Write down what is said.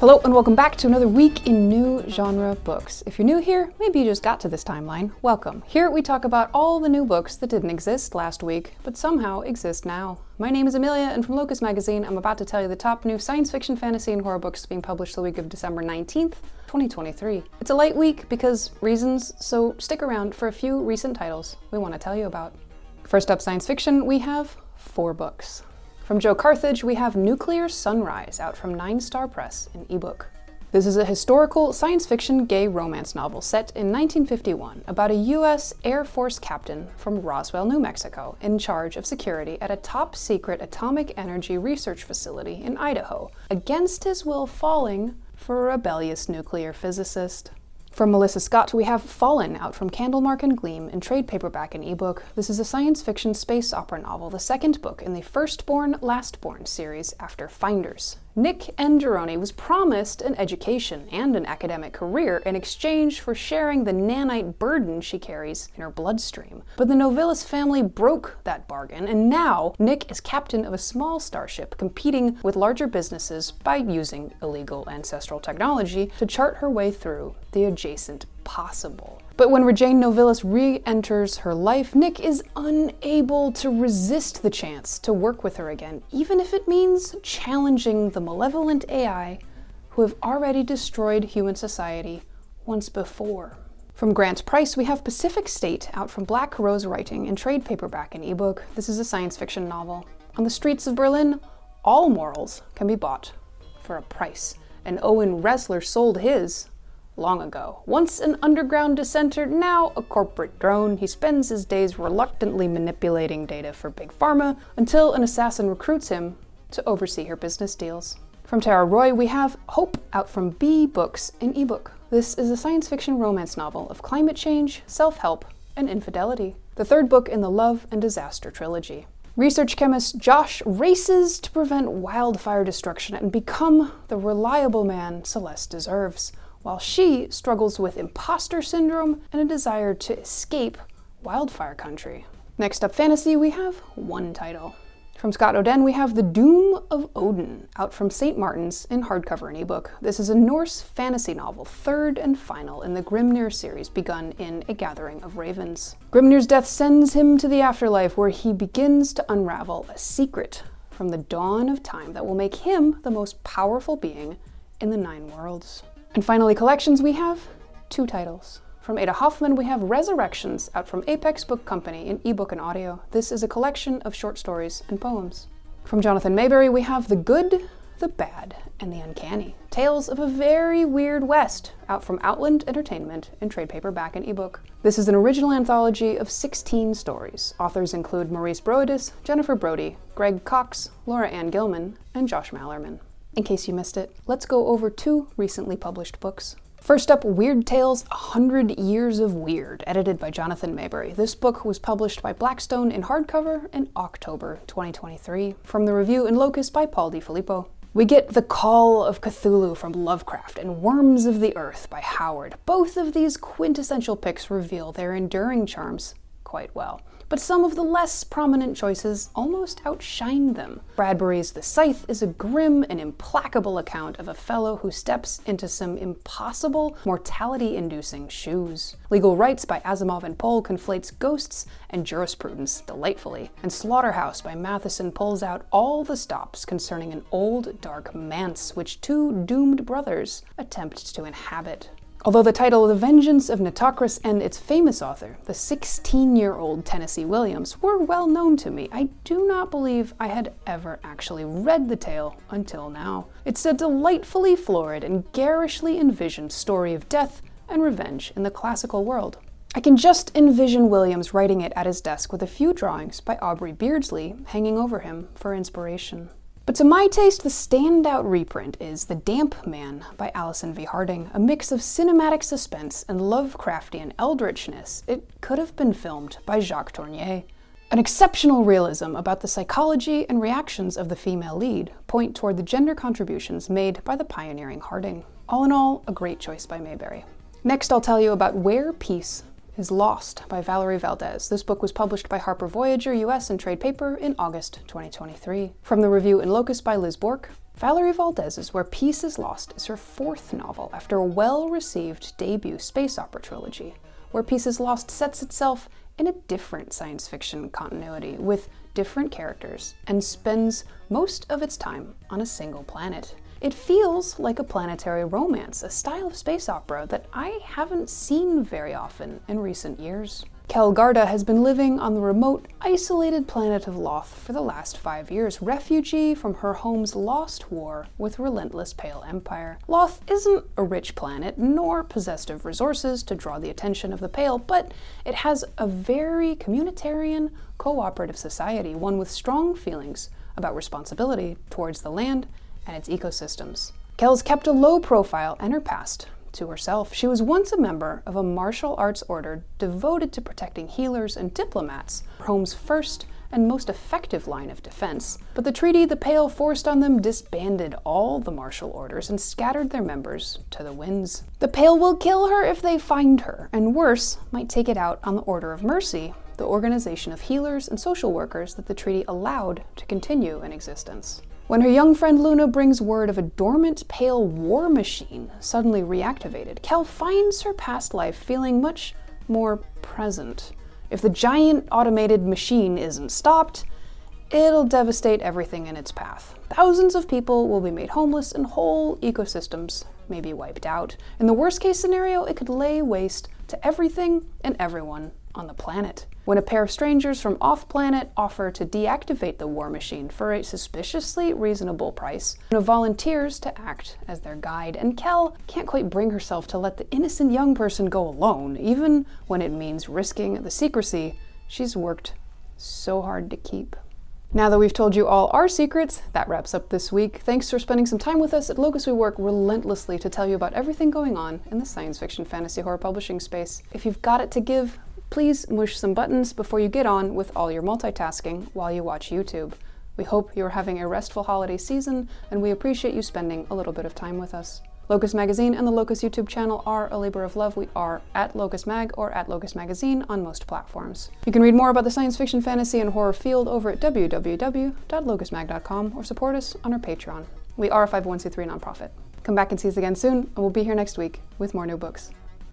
Hello and welcome back to another week in new genre books. If you're new here, maybe you just got to this timeline, welcome. Here we talk about all the new books that didn't exist last week, but somehow exist now. My name is Amelia, and from Locus magazine, I'm about to tell you the top new science fiction, fantasy, and horror books being published the week of December 19th, 2023. It's a light week because reasons, so stick around for a few recent titles we want to tell you about. First up, science fiction, we have 4 books. From Joe Carthage, we have Nuclear Sunrise, out from 9 Star Press in ebook. This is a historical science fiction gay romance novel set in 1951 about a U.S. Air Force captain from Roswell, New Mexico, in charge of security at a top-secret atomic energy research facility in Idaho, against his will falling for a rebellious nuclear physicist. From Melissa Scott, we have Fallen, out from Candlemark and Gleam in trade paperback and ebook. This is a science fiction space opera novel, the second book in the Firstborn, Lastborn series after Finders. Nick Engeroni was promised an education and an academic career in exchange for sharing the nanite burden she carries in her bloodstream. But the Novellis family broke that bargain, and now Nick is captain of a small starship competing with larger businesses by using illegal ancestral technology to chart her way through the adjacent possible. But when Regine Novellis re-enters her life, Nick is unable to resist the chance to work with her again, even if it means challenging the malevolent AI who have already destroyed human society once before. From Grant Price, we have Pacific State, out from Black Rose Writing in trade paperback and ebook. This is a science fiction novel. On the streets of Berlin, all morals can be bought for a price, and Owen Ressler sold his long ago. Once an underground dissenter, now a corporate drone, he spends his days reluctantly manipulating data for Big Pharma until an assassin recruits him to oversee her business deals. From Tara Roy, we have Hope, out from B Books in ebook. This is a science fiction romance novel of climate change, self-help, and infidelity. The third book in the Love and Disaster trilogy. Research chemist Josh races to prevent wildfire destruction and become the reliable man Celeste deserves, while she struggles with imposter syndrome and a desire to escape wildfire country. Next up, fantasy, we have one title. From Scott Oden, we have The Doom of Odin, out from St. Martin's in hardcover and ebook. This is a Norse fantasy novel, third and final in the Grimnir series begun in A Gathering of Ravens. Grimnir's death sends him to the afterlife, where he begins to unravel a secret from the dawn of time that will make him the most powerful being in the 9 worlds. And finally, collections, we have 2 titles. From Ada Hoffmann, we have Resurrections, out from Apex Book Company in ebook and audio. This is a collection of short stories and poems. From Jonathan Maberry, we have The Good, the Bad, and the Uncanny. Tales of a Very Weird West, out from Outland Entertainment in trade paperback and ebook. This is an original anthology of 16 stories. Authors include Maurice Broadus, Jennifer Brody, Greg Cox, Laura Ann Gilman, and Josh Mallerman. In case you missed it, let's go over 2 recently published books. First up, Weird Tales: 100 Years of Weird, edited by Jonathan Maberry. This book was published by Blackstone in hardcover in October 2023. From the review in Locus by Paul DiFilippo. We get The Call of Cthulhu from Lovecraft and Worms of the Earth by Howard. Both of these quintessential picks reveal their enduring charms quite well, but some of the less prominent choices almost outshine them. Bradbury's The Scythe is a grim and implacable account of a fellow who steps into some impossible, mortality-inducing shoes. Legal Rights by Asimov and Pohl conflates ghosts and jurisprudence delightfully, and Slaughterhouse by Matheson pulls out all the stops concerning an old, dark manse which 2 doomed brothers attempt to inhabit. Although the title The Vengeance of Nitocris and its famous author, the 16-year-old Tennessee Williams, were well known to me, I do not believe I had ever actually read the tale until now. It's a delightfully florid and garishly envisioned story of death and revenge in the classical world. I can just envision Williams writing it at his desk with a few drawings by Aubrey Beardsley hanging over him for inspiration. But to my taste, the standout reprint is The Damp Man by Allison V. Harding, a mix of cinematic suspense and Lovecraftian eldritchness. It could have been filmed by Jacques Tournier. An exceptional realism about the psychology and reactions of the female lead point toward the gender contributions made by the pioneering Harding. All in all, a great choice by Maberry. Next, I'll tell you about Where Peace is Lost by Valerie Valdez. This book was published by Harper Voyager US in trade paper in August 2023. From the review in Locus by Liz Bork, Valerie Valdez's Where Peace is Lost is her 4th novel after a well-received debut space opera trilogy. Where Peace is Lost sets itself in a different science fiction continuity with different characters and spends most of its time on a single planet. It feels like a planetary romance, a style of space opera that I haven't seen very often in recent years. Kel Garda has been living on the remote, isolated planet of Loth for the last 5 years, refugee from her home's lost war with relentless Pale Empire. Loth isn't a rich planet, nor possessed of resources to draw the attention of the Pale, but it has a very communitarian, cooperative society, one with strong feelings about responsibility towards the land and its ecosystems. Kel's kept a low profile and her past to herself. She was once a member of a martial arts order devoted to protecting healers and diplomats, her home's first and most effective line of defense. But the treaty the Pale forced on them disbanded all the martial orders and scattered their members to the winds. The Pale will kill her if they find her, and worse, might take it out on the Order of Mercy, the organization of healers and social workers that the treaty allowed to continue in existence. When her young friend Luna brings word of a dormant Pale war machine suddenly reactivated, Kel finds her past life feeling much more present. If the giant automated machine isn't stopped, it'll devastate everything in its path. Thousands of people will be made homeless and whole ecosystems may be wiped out. In the worst case scenario, it could lay waste to everything and everyone on the planet. When a pair of strangers from off-planet offer to deactivate the war machine for a suspiciously reasonable price, Luna volunteers to act as their guide, and Kel can't quite bring herself to let the innocent young person go alone, even when it means risking the secrecy she's worked so hard to keep. Now that we've told you all our secrets, that wraps up this week. Thanks for spending some time with us. At Locus, we work relentlessly to tell you about everything going on in the science fiction, fantasy, horror publishing space. If you've got it to give, please mush some buttons before you get on with all your multitasking while you watch YouTube. We hope you're having a restful holiday season, and we appreciate you spending a little bit of time with us. Locus Magazine and the Locus YouTube channel are a labor of love. We are at Locus Mag or at Locus Magazine on most platforms. You can read more about the science fiction, fantasy, and horror field over at www.locusmag.com or support us on our Patreon. We are a 501c3 nonprofit. Come back and see us again soon, and we'll be here next week with more new books.